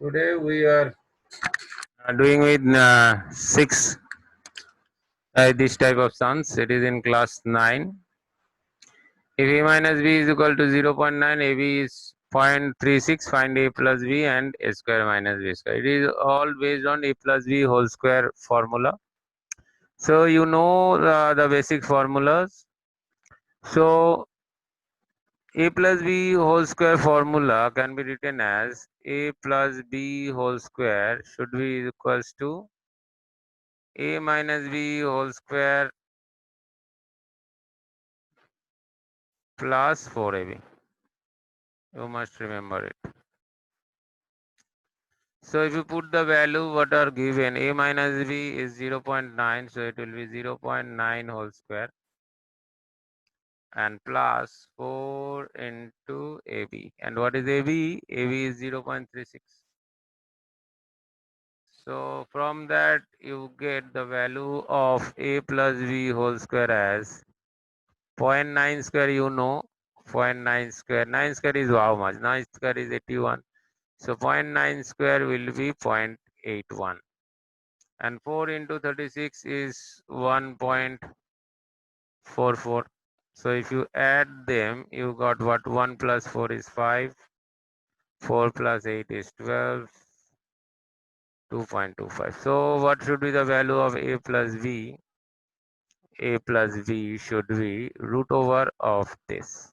Today we are doing with six this type of sums. It is in class 9. If a minus b is equal to 0.9, ab is 0.36, find a plus b and a square minus b square. It is all based on a plus b whole square formula. So you know the basic formulas. So a plus b whole square formula can be written as a plus b whole square should be equals to a minus b whole square plus 4ab. You must remember it. So if you put the value what are given, a minus b is 0.9, so it will be 0.9 whole square and plus 4 into ab. And what is ab? ab is 0.36. So from that you get the value of a plus b whole square as 0.9 square, you know. 0.9 square, 9 square is how much? 9 square is 81. So 0.9 square will be 0.81 and 4 into 36 is 1.44. So if you add them, you got what? 1 plus 4 is 5, 4 plus 8 is 12, 2.25. So what should be the value of a plus b? A plus b should be root over of this.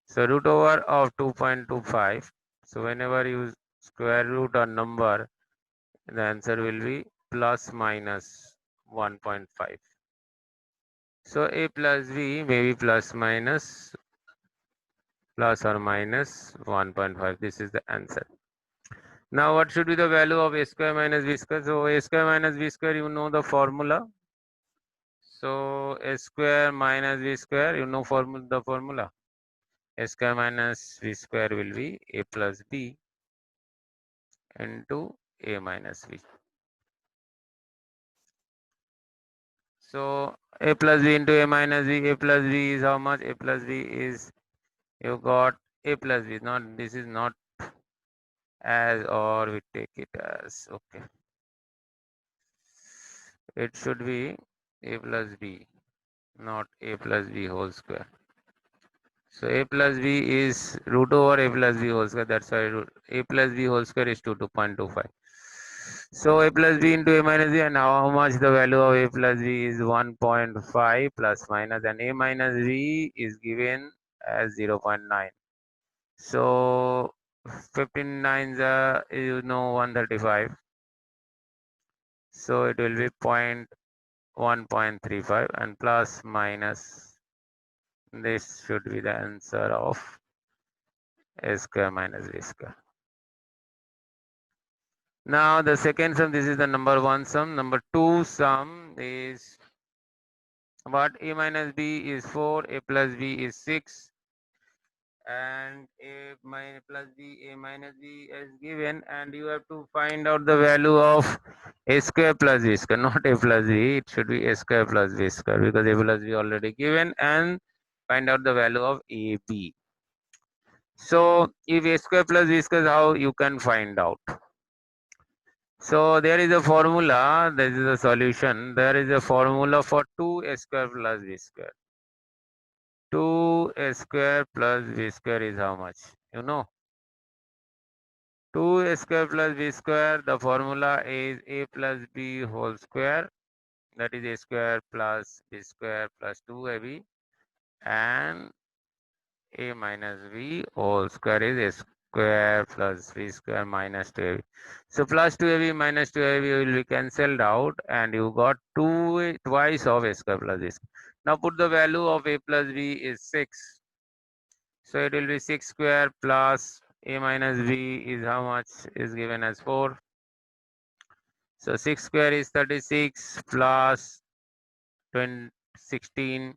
So root over of 2.25. So whenever you square root a number, the answer will be plus minus 1.5. So a plus b may be plus or minus 1.5. This is the answer. Now what should be the value of a square minus b square? So a square minus b square, you know the formula. So a square minus b square, you know the formula. A square minus b square will be a plus b into a minus b. So a plus b into a minus b, a plus b is how much? A plus b is, you got a plus b, not, this is not as, or we take it as, okay. It should be a plus b, not a plus b whole square. So a plus b is root over a plus b whole square. That's why a plus b whole square is 2.25. So a plus b into a minus b, and how much the value of a plus b is 1.5 plus minus, and a minus b is given as 0.9. So 15 nines are, you know, 135. So it will be 1.35 and plus minus, this should be the answer of a square minus b square. Now the second sum, this is the number one sum. Number two sum is what? A minus b is 4, a plus b is 6, and a minus plus b, a minus b is given, and you have to find out the value of a square plus b square, not a plus b. It should be a square plus b square because a plus b already given, and find out the value of a b. So if a square plus b square, how you can find out? So there is a formula, this is a solution. There is a formula for 2a square plus b square. 2a square plus b square is how much? You know, 2a square plus b square, the formula is a plus b whole square. That is a square plus b square plus 2ab, and a minus b whole square is a square plus b square minus 2ab. So plus 2ab minus 2ab will be cancelled out, and you got twice of a square plus b square. Now put the value of a plus b is 6. So it will be 6 square plus a minus b is how much? Is given as 4. So 6 square is 36 plus 16.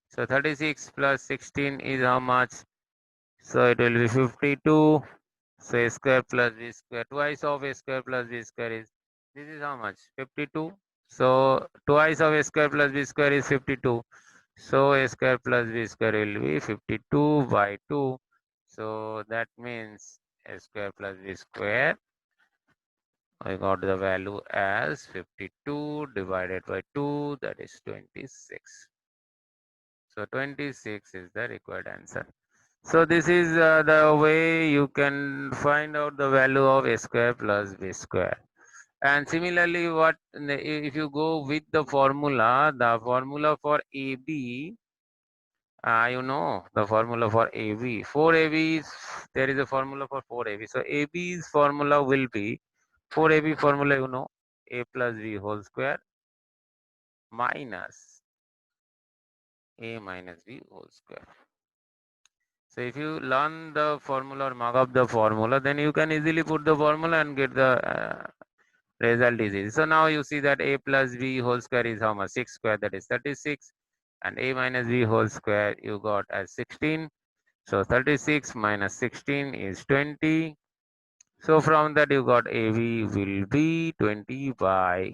So 36 plus 16 is how much? So it will be 52. So a square plus b square, twice of a square plus b square is, this is how much? 52. So twice of a square plus b square is 52. So a square plus b square will be 52 by 2. So that means a square plus b square. I got the value as 52 divided by 2, that is 26. So 26 is the required answer. So this is the way you can find out the value of a square plus b square. And similarly, if you go with the formula for AB, you know the formula for AB. 4AB is, there is a formula for 4AB. So AB's formula will be, 4AB formula, you know, A plus B whole square minus A minus B whole square. So if you learn the formula or mark up the formula, then you can easily put the formula and get the result is easy. So now you see that A plus B whole square is how much? 6 square, that is 36. And A minus B whole square you got as 16. So 36 minus 16 is 20. So from that you got AB will be 20 by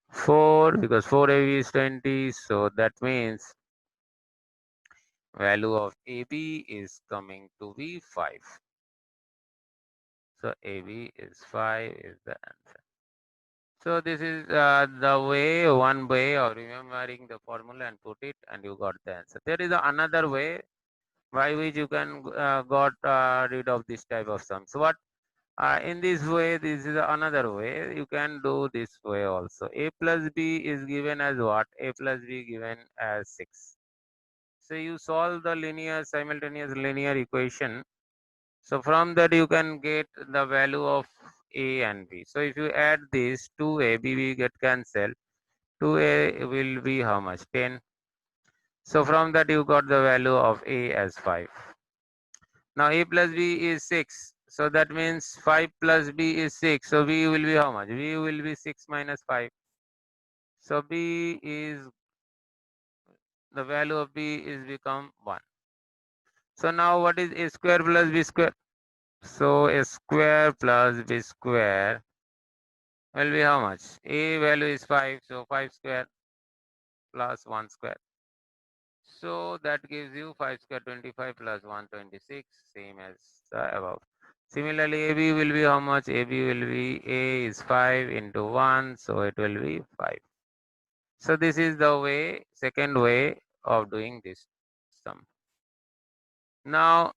4, because 4AB is 20. So that means value of AB is coming to be 5. So AB is 5 is the answer. So this is one way of remembering the formula and put it, and you got the answer. There is another way by which you can got rid of this type of sum. So what in this way, this is another way you can do this way also. A plus B is given as what? A plus B given as 6. So you solve the simultaneous linear equation. So from that you can get the value of A and B. So if you add this 2A, B will get cancelled. 2A will be how much? 10. So from that you got the value of A as 5. Now A plus B is 6. So that means 5 plus B is 6. So B will be how much? B will be 6 minus 5. So B is, the value of B is become 1. So now what is A square plus B square? So A square plus B square will be how much? A value is 5. So 5 square plus 1 square. So that gives you 5 square 25 plus 126, same as the above. Similarly, AB will be how much? AB will be, A is 5 into 1, so it will be 5. So this is the way, second way of doing this sum. Now,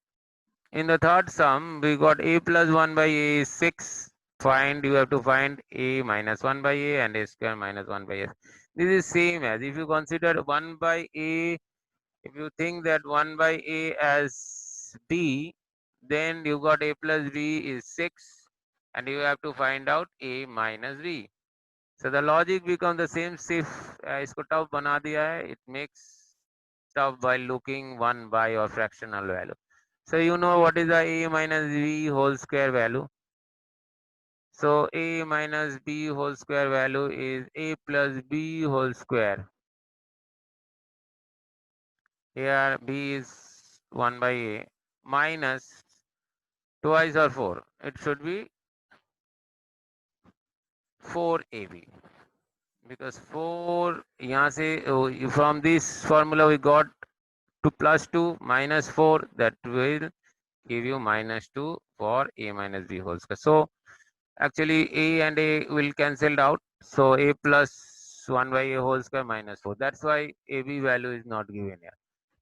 in the third sum, we got A plus 1 by A is 6. You have to find A minus 1 by A and A square minus 1 by A. This is same as, if you consider 1 by A, if you think that 1 by A as B, then you got A plus B is 6, and you have to find out A minus B. So the logic becomes the same. If इसको tough बना दिया है, it makes tough by looking 1 by or fractional value. So you know what is the A minus B whole square value. So A minus B whole square value is A plus B whole square. Here B is 1 by A minus twice or 4. It should be 4AB. Because 4, यहाँ से, from this formula we got to plus 2 minus 4, that will give you minus 2 for A minus B whole square. So actually A and A will cancelled out. So A plus 1 by A whole square minus 4. That's why AB value is not given here.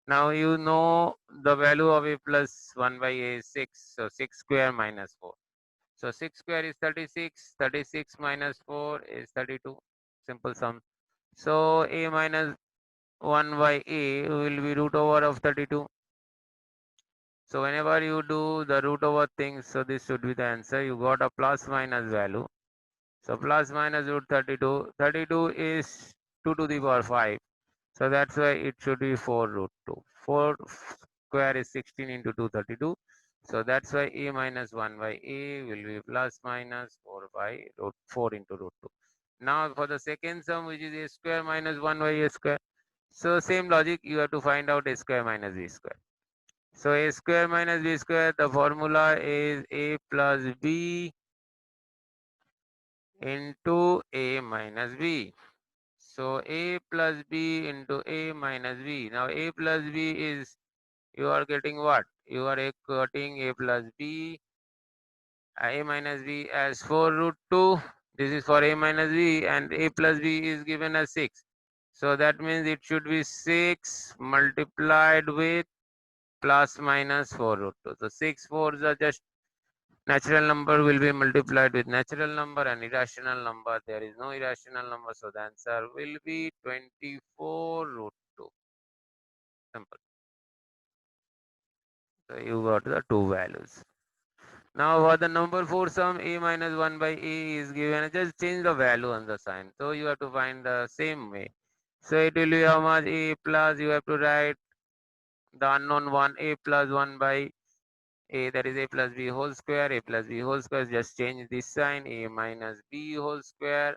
Now you know the value of A plus 1 by A is 6. So 6 square minus 4. So 6 square is 36. 36 minus 4 is 32. Simple sum. So A minus 1 by A will be root over of 32. So whenever you do the root over things, so this should be the answer. You got a plus minus value. So plus minus root 32. 32 is 2 to the power 5. So that's why it should be 4 root 2. 4 square is 16 into 232. So that's why A minus 1 by A will be plus minus 4 by root 4 into root 2. Now for the second sum, which is A square minus 1 by A square. So same logic, you have to find out A square minus B square. So A square minus B square, the formula is A plus B into A minus B. So A plus B into A minus B. Now A plus B is, you are getting what? You are getting A plus B a minus b as 4 root 2. This is for a minus b, and a plus b is given as 6. So that means it should be 6 multiplied with plus minus 4 root 2. So 6 fours are just natural number will be multiplied with natural number, and irrational number, there is no irrational number. So the answer will be 24 root 2. Simple. So you got the two values. Now for the number 4 sum, a minus 1 by a is given. Just change the value on the sign. So you have to find the same way. So it will be how much? A plus, you have to write the unknown one, a plus 1 by a, that is a plus b whole square. A plus b whole square, just change this sign, a minus b whole square,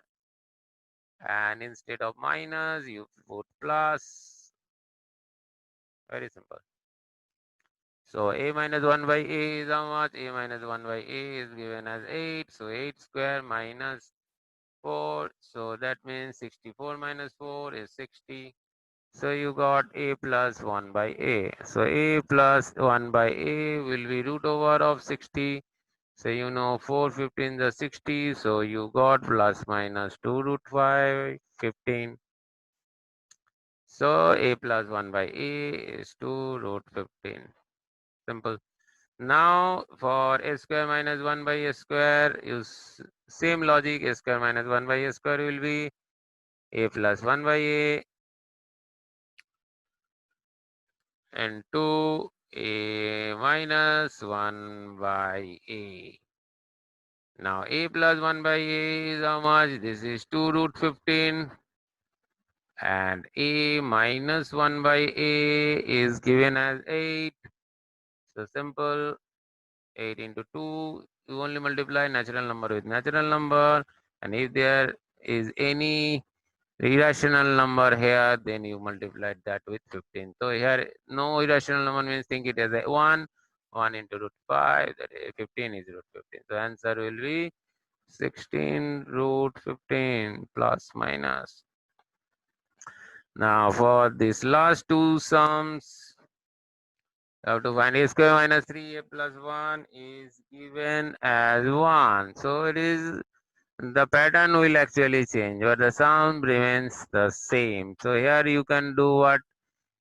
and instead of minus you put plus. Very simple. So a minus 1 by a is how much? A minus 1 by a is given as 8. So 8 square minus 4. So that means 64 minus 4 is 60. So you got a plus 1 by a. So a plus 1 by a will be root over of 60. So you know 4 15 is 60. So you got plus minus 2 root 5 15. So a plus 1 by a is 2 root 15. Simple. Now for a square minus 1 by a square, use same logic. A square minus 1 by a square will be a plus 1 by a and 2 a minus 1 by a. Now a plus 1 by a is how much? This is 2 root 15, and a minus 1 by a is given as 8. So simple. 8 into 2, you only multiply natural number with natural number, and if there is any irrational number here, then you multiply that with 15. So here no irrational number means think it as a 1. 1 into root 5, that is 15 is root 15. So answer will be 16 root 15 plus minus. Now for these last two sums, you have to find a square minus 3a plus 1 is given as 1. So it is, the pattern will actually change, but the sum remains the same. So here you can do what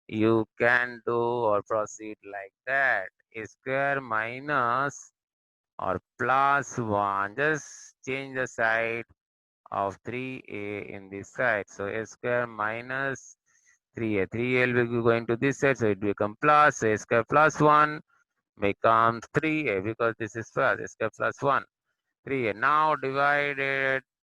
you can do or proceed like that. A square minus or plus 1. Just change the side of 3a in this side. So a square minus 3a. 3a will be going to this side, so it become plus. So a square plus 1 becomes 3a because this is plus. A square plus 1. 3a. Now divide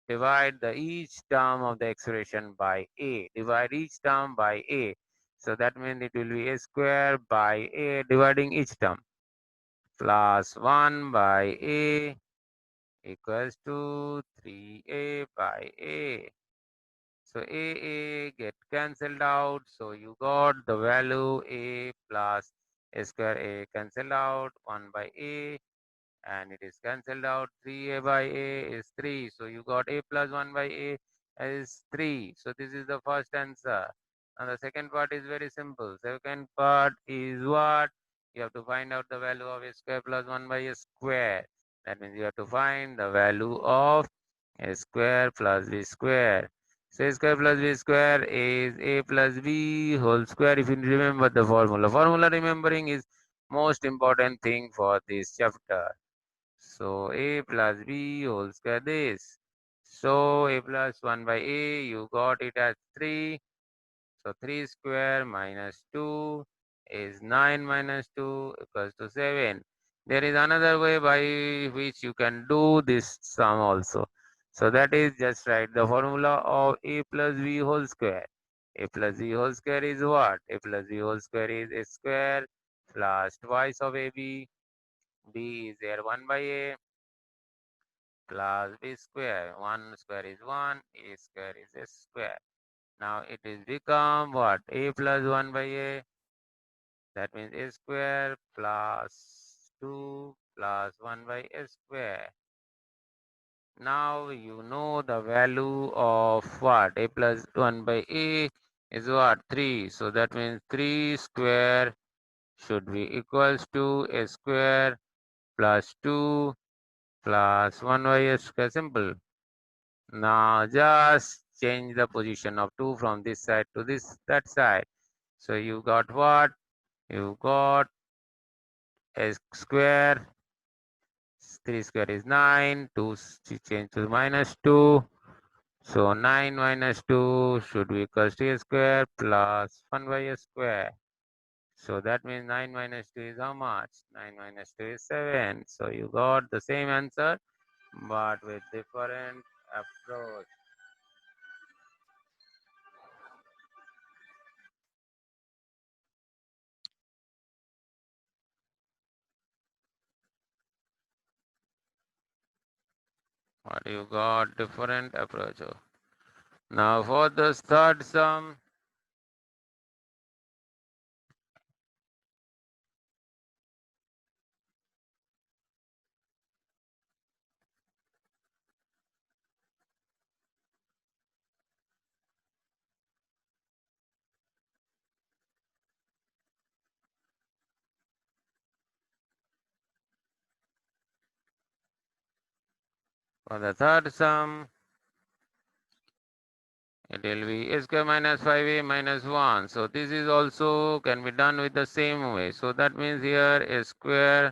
the each term of the expression by a. Divide each term by a. So that means it will be a square by a, dividing each term, plus 1 by a equals to 3a by a. So a get cancelled out. So you got the value a plus a square, a cancelled out, 1 by a, and it is cancelled out. 3a by a is 3. So you got a plus 1 by a is 3. So this is the first answer. And the second part is very simple. Second part is what? You have to find out the value of a square plus 1 by a square. That means you have to find the value of a square plus b square. So a square plus b square is a plus b whole square. If you remember the formula. Formula remembering is most important thing for this chapter. So a plus b whole square this. So a plus 1 by a, you got it as 3. So 3 square minus 2 is 9 minus 2 equals to 7. There is another way by which you can do this sum also. So that is just write the formula of a plus b whole square. A plus b whole square is what? A plus b whole square is a square plus twice of ab. B is there 1 by a plus b square. 1 square is 1, a square is a square. Now it is become what? A plus 1 by a. That means a square plus 2 plus 1 by a square. Now you know the value of what? A plus 1 by a is what? 3. So that means 3 square should be equals to a square plus 2 plus 1y square. Simple. Now just change the position of 2 from this side to that side. So you got what? You got a square. 3 square is 9. 2 change to minus 2. So 9 minus 2 should be equals to a square plus 1y square. So that means 9 minus 2 is how much? 9 minus 2 is 7. So you got the same answer but with different approach. What you got? Different approach. Now for the third sum, for the third sum, it will be a square minus 5a minus 1. So this is also can be done with the same way. So that means here a square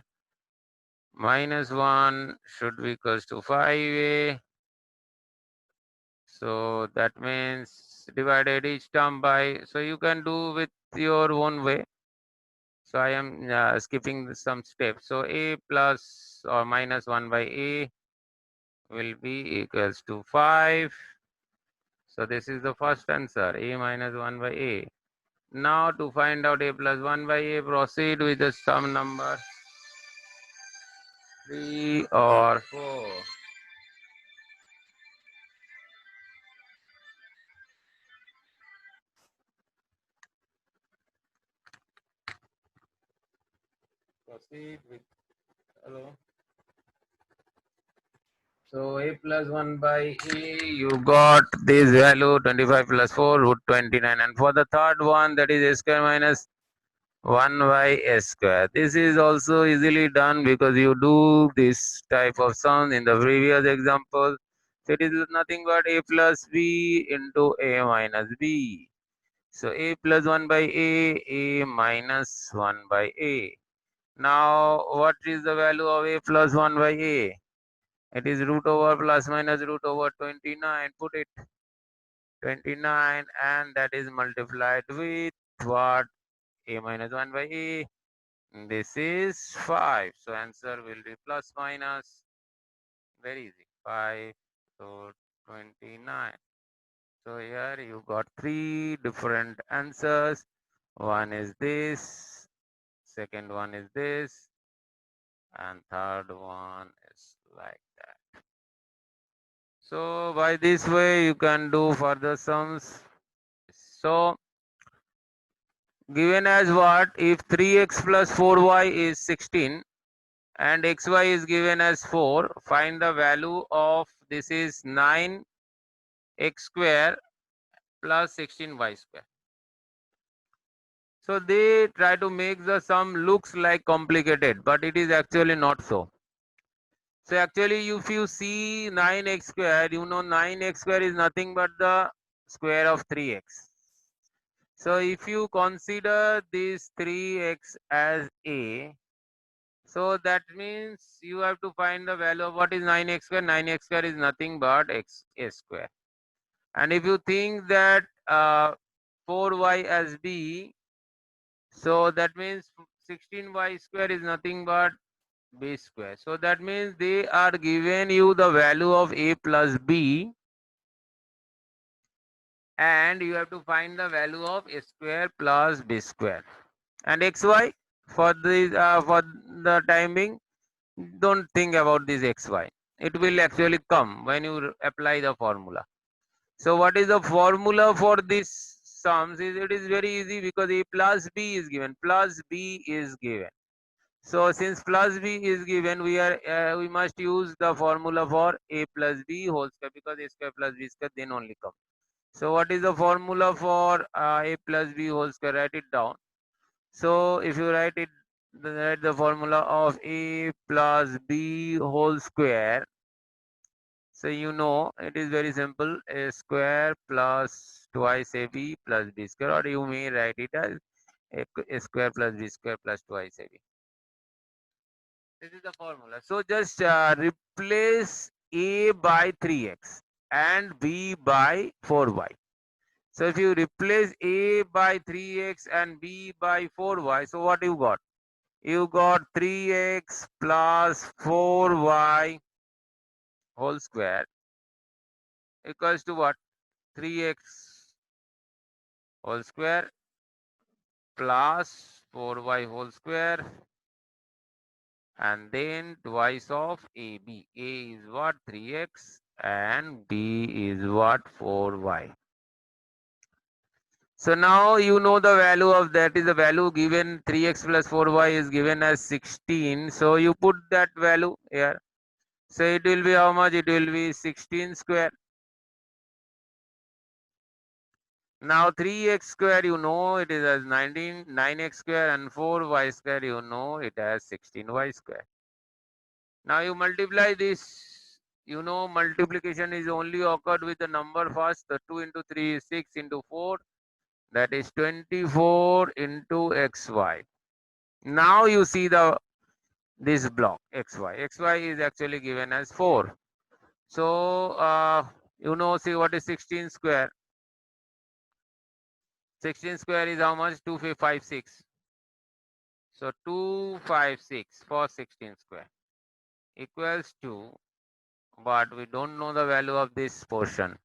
minus 1 should be equals to 5a. So that means divided each term by, so you can do with your own way. So I am skipping some steps. So a plus or minus 1 by a will be equals to 5. So this is the first answer, a minus 1 by a. Now to find out a plus 1 by a, proceed with the sum number 3 or 4. Proceed with, hello. So a plus 1 by a, you got this value 25 plus 4 root 29. And for the third one, that is a square minus 1 by s square. This is also easily done because you do this type of sum in the previous example. So it is nothing but a plus b into a minus b. So a plus 1 by a minus 1 by a. Now what is the value of a plus 1 by a? It is root over plus minus root over 29. Put it 29 and that is multiplied with what? A minus 1 by a. This is 5. So answer will be plus minus. Very easy. 5 to 29. So here you got 3 different answers. One is this, second one is this, and third one is like that. So by this way you can do further sums. So given as what? If 3x plus 4y is 16 and xy is given as 4, find the value of, this is 9x square plus 16y square. So they try to make the sum looks like complicated, but it is actually not so. So actually if you see 9x square, you know 9x square is nothing but the square of 3x. So if you consider this 3x as a, so that means you have to find the value of what is 9x square. 9x square is nothing but x a square. And if you think that 4y as b, so that means 16y square is nothing but b square. So that means they are given you the value of a plus b and you have to find the value of a square plus b square. And xy for the timing, don't think about this xy. It will actually come when you apply the formula. So what is the formula for this sums? It is very easy because a plus b is given. Plus b is given. So since plus b is given, we must use the formula for a plus b whole square because a square plus b square then only come. So what is the formula for a plus b whole square? Write it down. So if you write it write the formula of a plus b whole square. So you know it is very simple, a square plus twice ab plus b square, or you may write it as a square plus b square plus twice ab. This is the formula. So just replace a by 3x and b by 4y. So if you replace a by 3x and b by 4y, so what you got? You got 3x plus 4y whole square equals to what? 3x whole square plus 4y whole square, and then twice of AB. A is what? 3x and B is what? 4y. So now you know the value of that is the value given 3x plus 4y is given as 16. So you put that value here. So it will be how much? It will be 16 square. Now 3x square you know it is as 9x square, and 4y square you know it as 16y square. Now you multiply this, you know multiplication is only occurred with the number first. The 2 into 3 is 6 into 4, that is 24 into xy. Now you see this block xy is actually given as 4. So you know, see what is 16 square? 16 square is how much? 2556. So 256 for 16 square equals to, but we don't know the value of this portion.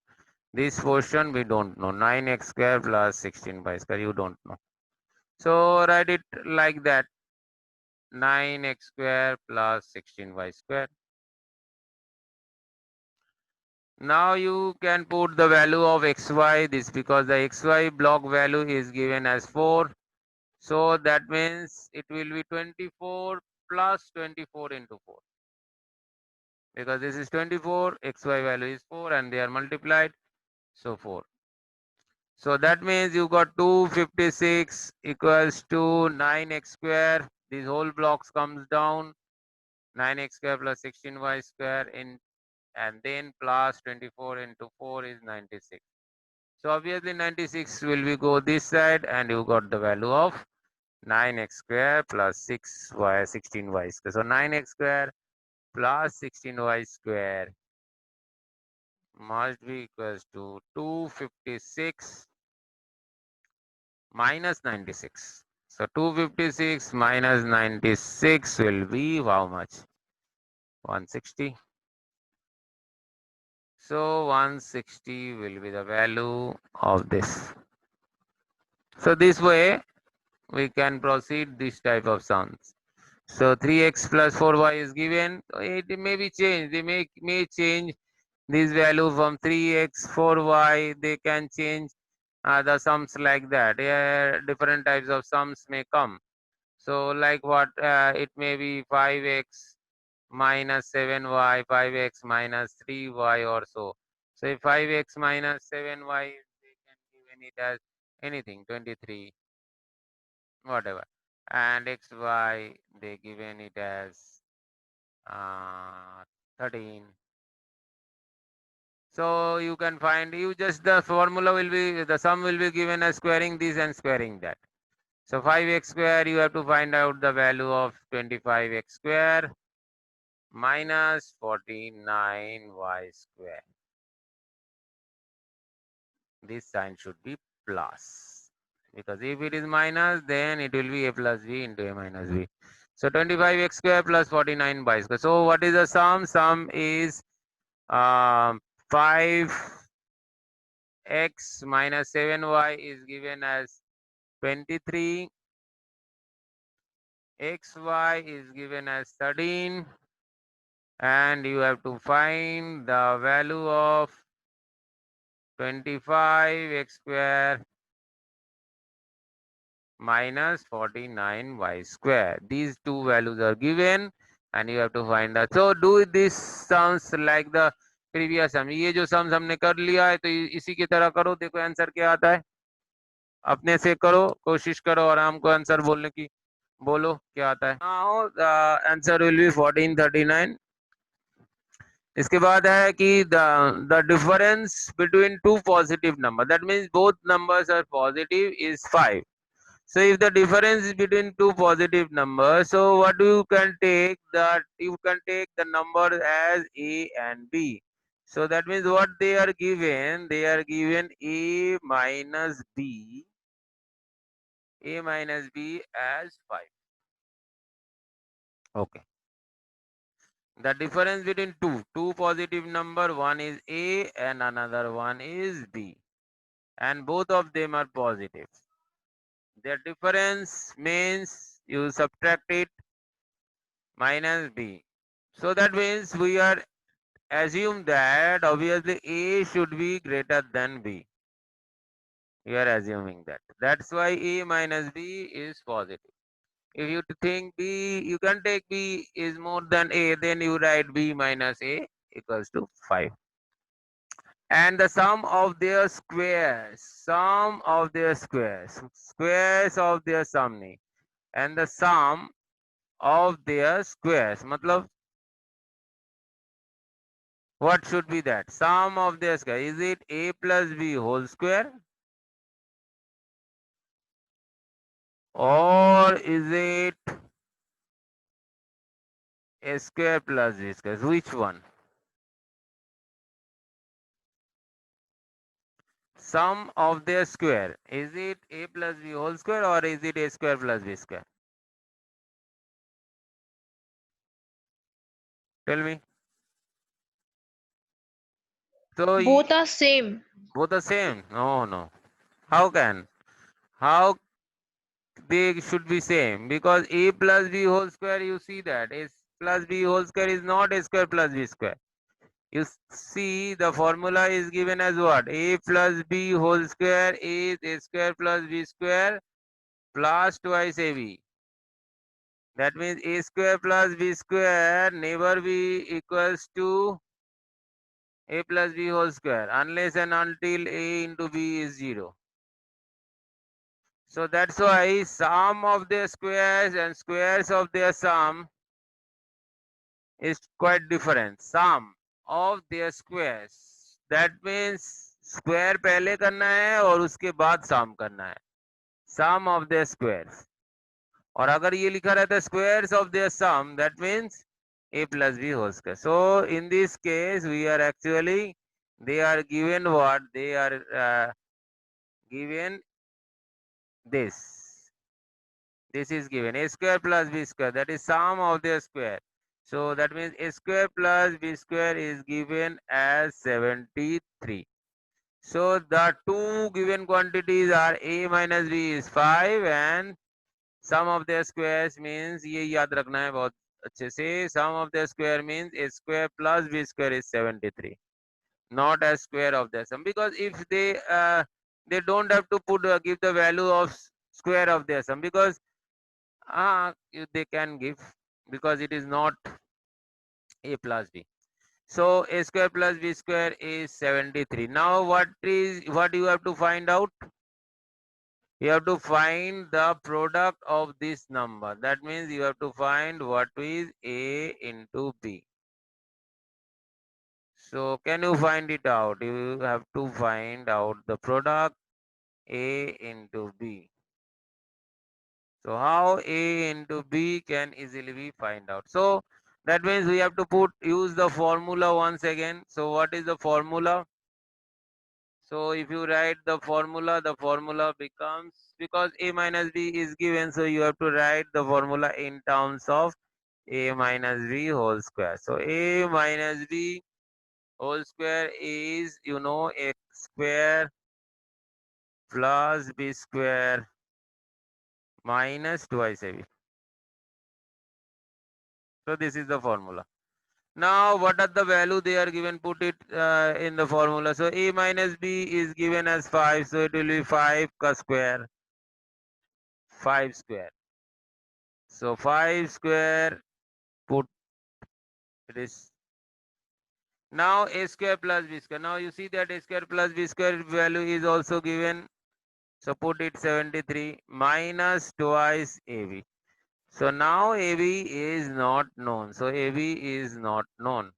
This portion we don't know. 9x square plus 16y square, you don't know. So write it like that. 9x square plus 16y square. Now you can put the value of xy, this because the xy block value is given as 4. So that means it will be 24 plus 24 into 4. Because this is 24, xy value is 4 and they are multiplied. So 4. So that means you got 256 equals to 9x square. These whole blocks comes down. 9x square plus 16y square in, and then plus 24 into 4 is 96. So obviously 96 will be go this side, and you got the value of 9x square plus 6y 16y square. So 9x square plus 16y square must be equals to 256 minus 96. So 256 minus 96 will be how much? 160. So 160 will be the value of this. So this way we can proceed this type of sums. So 3x plus 4y is given. It may be changed. They may change this value from 3x, 4y. They can change the sums like that. Different types of sums may come. So like what? It may be 5x minus 7y, 5x minus 3y or so. So if 5x minus 7y, they can given it as anything, 23, whatever. And xy, they given it as 13. So you can find, you just, the formula will be, the sum will be given as squaring this and squaring that. So 5x square, you have to find out the value of 25x square minus 49y square. This sign should be plus, because if it is minus, then it will be a plus b into a minus b. So 25x square plus 49y square. So what is the sum? Sum is 5x minus 7y is given as 23. Xy is given as 13. And you have to find the value of 25x square minus 49y square. These two values are given and you have to find out. So do this sums like the previous sum. ये जो sums हमने कर लिया है, तो इसी की तरह करो. देखो आंसर क्या आता है. अपने से करो, कोशिश करो आराम को आंसर बोलने की. बोलो क्या आता है? Now the answer will be 1439. इसके बाद है कि the difference between two positive number, that means both numbers are positive, is 5. So if the difference is between two positive numbers, so what you can take, that you can take the number as A and B. So that means what they are given A minus B as 5. Okay. The difference between two positive number, one is A and another one is B, and both of them are positive. Their difference means you subtract it minus B. So that means we are assume that obviously A should be greater than B. We are assuming that. That's why A minus B is positive. If you think B, you can take B is more than A, then you write B minus A equals to 5. And the sum of their squares of their sum नहीं, and the sum of their squares, मतलब what should be that? Sum of their square. Is it A plus B whole square? Or is it A square plus B square? Which one? Sum of their square. Is it A plus B whole square or is it A square plus B square? Tell me. So Both are same. both the same? No, no. How can? How they should be same? Because A plus B whole square, you see that A plus B whole square is not A square plus B square. You see the formula is given as what? A plus B whole square is A square plus B square plus twice AB. That means A square plus B square never be equals to A plus B whole square unless and until A into B is 0. So that's why sum of their squares and squares of their sum is quite different. Sum of their squares. That means square पहले करना है और उसके बाद sum करना है. Sum of their squares. और अगर ये लिखा रहता है squares of their sum, that means A plus B whole square. So in this case, we are actually, they are given what? They are given this. This is given A square plus B square. That is sum of their square. So that means A square plus B square is given as 73. So the two given quantities are A minus B is 5 and sum of their squares means, ये याद रखना है बहुत अच्छे से, sum of their square means A square plus B square is 73, not a square of their sum, because if they don't have to put give the value of square of their sum, because they can give, because it is not A plus B. So A square plus B square is 73. Now what you have to find out? You have to find the product of this number. That means you have to find what is A into B. So can you find it out? You have to find out the product A into B. So how A into B can easily be find out? So that means we have to use the formula once again. So what is the formula? So if you write the formula becomes, because A minus B is given, so you have to write the formula in terms of A minus B whole square. So A minus B whole square is, X square plus B square minus twice AB. So this is the formula. Now what are the value they are given? Put it in the formula. So A minus B is given as 5. So it will be 5 ka square. 5 square. So 5 square, put this. Now A square plus B square. Now you see that A square plus B square value is also given. So put it 73 minus twice AB. So now AB is not known. So AB is not known.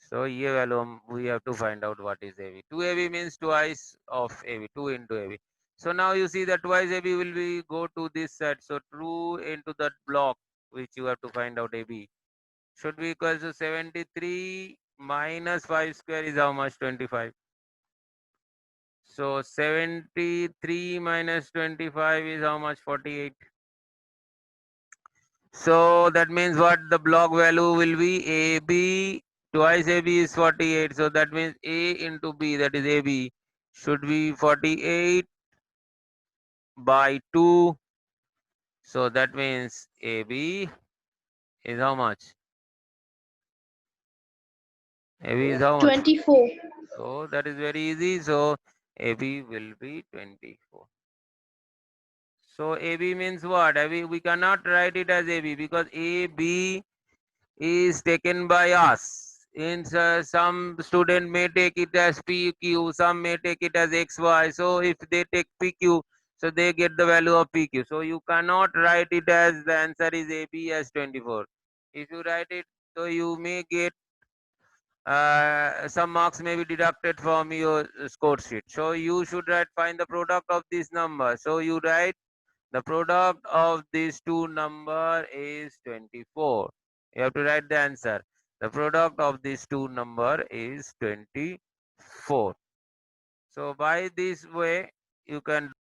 So ये value we have to find out what is AB. 2AB means twice of AB, 2 into AB. So now you see that twice AB will be go to this side. So 2 into that block which you have to find out AB should be equal to 73 minus 5 square is how much? 25. So 73 minus 25 is how much? 48. So that means what the block value will be AB twice AB is 48. So that means A into B, that is AB, should be 48 by 2. So that means AB is how much? AB is how much? 24. So that is very easy. So AB will be 24. So AB means what? AB, we cannot write it as AB because AB is taken by us. In some student may take it as PQ, some may take it as XY. So if they take PQ, so they get the value of PQ. So you cannot write it as the answer is AB as 24. If you write it, so you may get some marks may be deducted from your score sheet. So you should write find the product of this number. So you write the product of these two number is 24. You have to write the answer. The product of these two number is 24. So by this way, you can